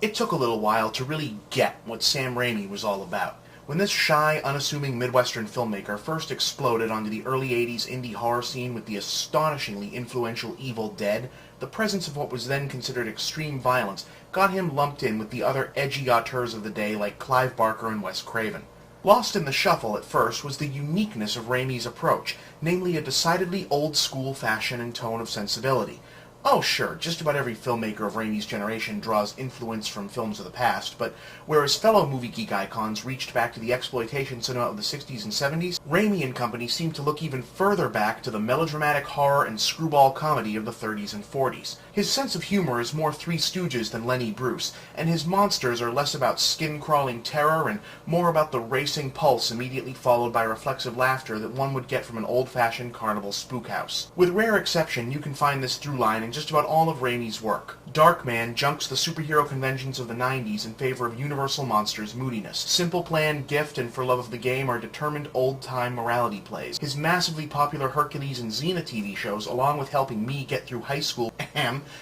It took a little while to really get what Sam Raimi was all about. When this shy, unassuming Midwestern filmmaker first exploded onto the early 80s indie horror scene with the astonishingly influential Evil Dead, the presence of what was then considered extreme violence got him lumped in with the other edgy auteurs of the day like Clive Barker and Wes Craven. Lost in the shuffle at first was the uniqueness of Raimi's approach, namely a decidedly old-school fashion and tone of sensibility. Oh, sure, just about every filmmaker of Raimi's generation draws influence from films of the past, but whereas fellow movie geek icons reached back to the exploitation cinema of the 60s and 70s, Raimi and company seemed to look even further back to the melodramatic horror and screwball comedy of the 30s and 40s. His sense of humor is more Three Stooges than Lenny Bruce, and his monsters are less about skin-crawling terror and more about the racing pulse immediately followed by reflexive laughter that one would get from an old-fashioned carnival spookhouse. With rare exception, you can find this through line in just about all of Raimi's work. Darkman junks the superhero conventions of the 90s in favor of Universal Monsters' moodiness. Simple Plan, Gift, and For Love of the Game are determined old-time morality plays. His massively popular Hercules and Xena TV shows, along with helping me get through high school,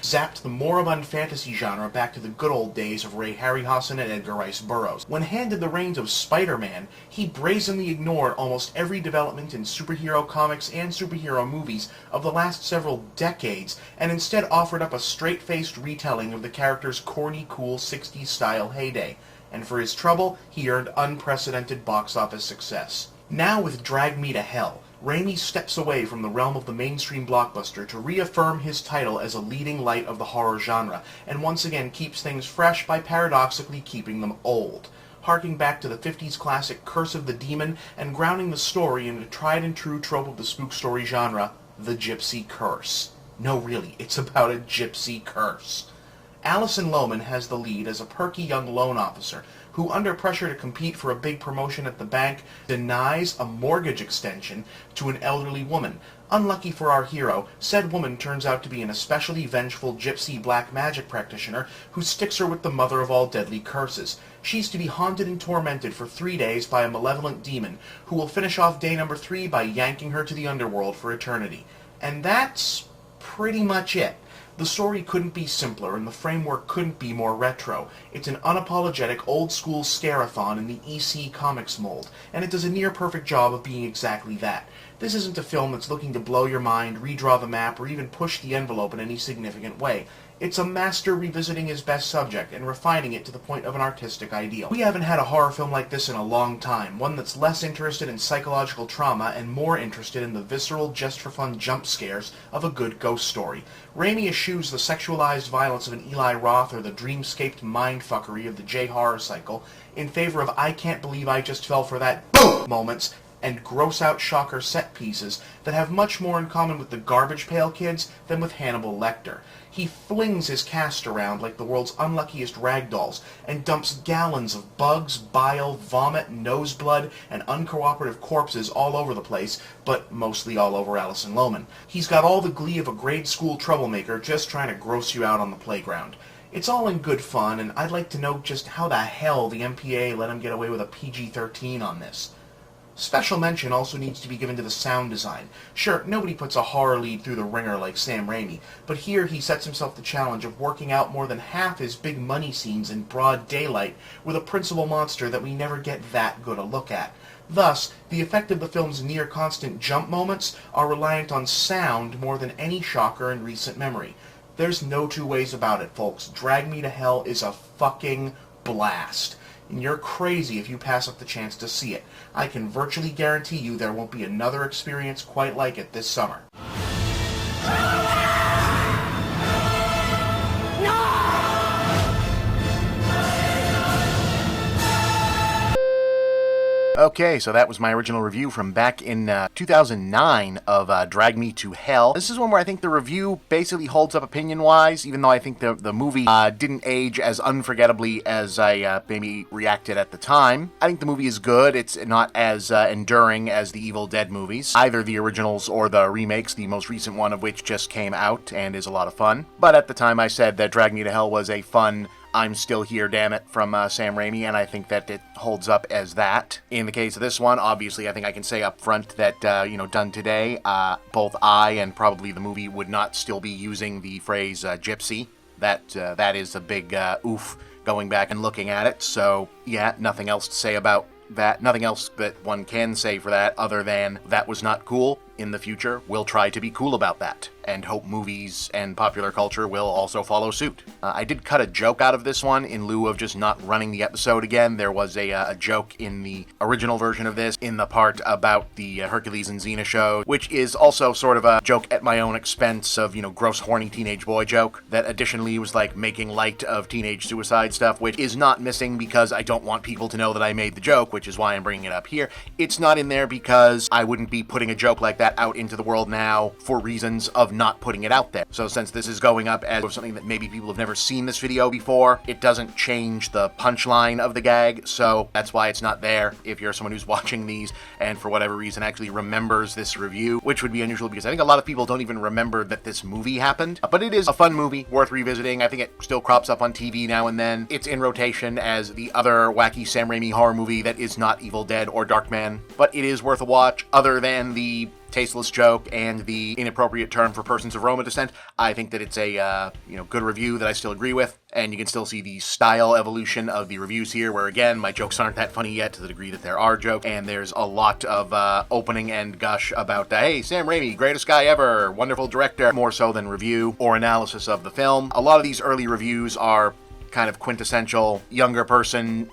zapped the moribund fantasy genre back to the good old days of Ray Harryhausen and Edgar Rice Burroughs. When handed the reins of Spider-Man, he brazenly ignored almost every development in superhero comics and superhero movies of the last several decades, and instead offered up a straight-faced retelling of the character's corny, cool 60s-style heyday. And for his trouble, he earned unprecedented box office success. Now with Drag Me to Hell, Raimi steps away from the realm of the mainstream blockbuster to reaffirm his title as a leading light of the horror genre, and once again keeps things fresh by paradoxically keeping them old, harking back to the 50s classic Curse of the Demon and grounding the story in a tried-and-true trope of the spook story genre, the Gypsy Curse. No, really, it's about a gypsy curse. Alison Lohman has the lead as a perky young loan officer who, under pressure to compete for a big promotion at the bank, denies a mortgage extension to an elderly woman. Unlucky for our hero, said woman turns out to be an especially vengeful gypsy black magic practitioner who sticks her with the mother of all deadly curses. She's to be haunted and tormented for 3 days by a malevolent demon who will finish off day number 3 by yanking her to the underworld for eternity. And that's pretty much it. The story couldn't be simpler, and the framework couldn't be more retro. It's an unapologetic, old-school scare-a-thon in the EC Comics mold, and it does a near-perfect job of being exactly that. This isn't a film that's looking to blow your mind, redraw the map, or even push the envelope in any significant way. It's a master revisiting his best subject and refining it to the point of an artistic ideal. We haven't had a horror film like this in a long time, one that's less interested in psychological trauma and more interested in the visceral, just-for-fun jump scares of a good ghost story. Raimi eschews the sexualized violence of an Eli Roth or the dreamscaped mindfuckery of the J-horror cycle in favor of I can't believe I just fell for that BOOM moments and gross-out shocker set pieces that have much more in common with the Garbage Pail Kids than with Hannibal Lecter. He flings his cast around like the world's unluckiest ragdolls and dumps gallons of bugs, bile, vomit, noseblood, and uncooperative corpses all over the place, but mostly all over Alison Lohman. He's got all the glee of a grade school troublemaker just trying to gross you out on the playground. It's all in good fun, and I'd like to know just how the hell the MPA let him get away with a PG-13 on this. Special mention also needs to be given to the sound design. Sure, nobody puts a horror lead through the ringer like Sam Raimi, but here he sets himself the challenge of working out more than half his big money scenes in broad daylight with a principal monster that we never get that good a look at. Thus, the effect of the film's near-constant jump moments are reliant on sound more than any shocker in recent memory. There's no two ways about it, folks. Drag Me to Hell is a fucking blast. And you're crazy if you pass up the chance to see it. I can virtually guarantee you there won't be another experience quite like it this summer. Okay, so that was my original review from back in 2009 of Drag Me to Hell. This is one where I think the review basically holds up opinion-wise, even though I think the movie didn't age as unforgettably as I maybe reacted at the time. I think the movie is good. It's not as enduring as the Evil Dead movies, either the originals or the remakes, the most recent one of which just came out and is a lot of fun. But at the time I said that Drag Me to Hell was a fun I'm Still Here, Damn It, from Sam Raimi, and I think that it holds up as that. In the case of this one, obviously, I think I can say up front that, done today, both I and probably the movie would not still be using the phrase gypsy. That is a big oof going back and looking at it. So, yeah, nothing else to say about that. Nothing else that one can say for that other than that was not cool. In the future, we'll try to be cool about that, and hope movies and popular culture will also follow suit. I did cut a joke out of this one in lieu of just not running the episode again. There was a joke in the original version of this, in the part about the Hercules and Xena show, which is also sort of a joke at my own expense of, gross horny teenage boy joke, that additionally was like making light of teenage suicide stuff, which is not missing because I don't want people to know that I made the joke, which is why I'm bringing it up here. It's not in there because I wouldn't be putting a joke like that out into the world now for reasons of not putting it out there. So since this is going up as something that maybe people have never seen this video before, it doesn't change the punchline of the gag, so that's why it's not there. If you're someone who's watching these and for whatever reason actually remembers this review, which would be unusual because I think a lot of people don't even remember that this movie happened, but it is a fun movie, worth revisiting. I think it still crops up on TV now and then. It's in rotation as the other wacky Sam Raimi horror movie that is not Evil Dead or Darkman, but it is worth a watch other than the tasteless joke and the inappropriate term for persons of Roma descent. I think that it's a good review that I still agree with, and you can still see the style evolution of the reviews here, where again my jokes aren't that funny yet to the degree that there are jokes, and there's a lot of opening and gush about hey, Sam Raimi, greatest guy ever, wonderful director, more so than review or analysis of the film. A lot of these early reviews are kind of quintessential younger person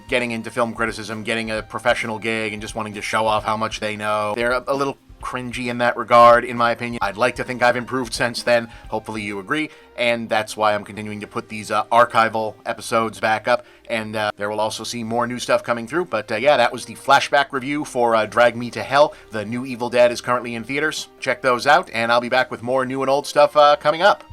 getting into film criticism, getting a professional gig, and just wanting to show off how much they know. They're a little cringy in that regard, in my opinion. I'd like to think I've improved since then. Hopefully you agree, and that's why I'm continuing to put these archival episodes back up, and there will also see more new stuff coming through. But yeah, that was the flashback review for Drag Me to Hell. The new Evil Dead is currently in theaters. Check those out, and I'll be back with more new and old stuff coming up.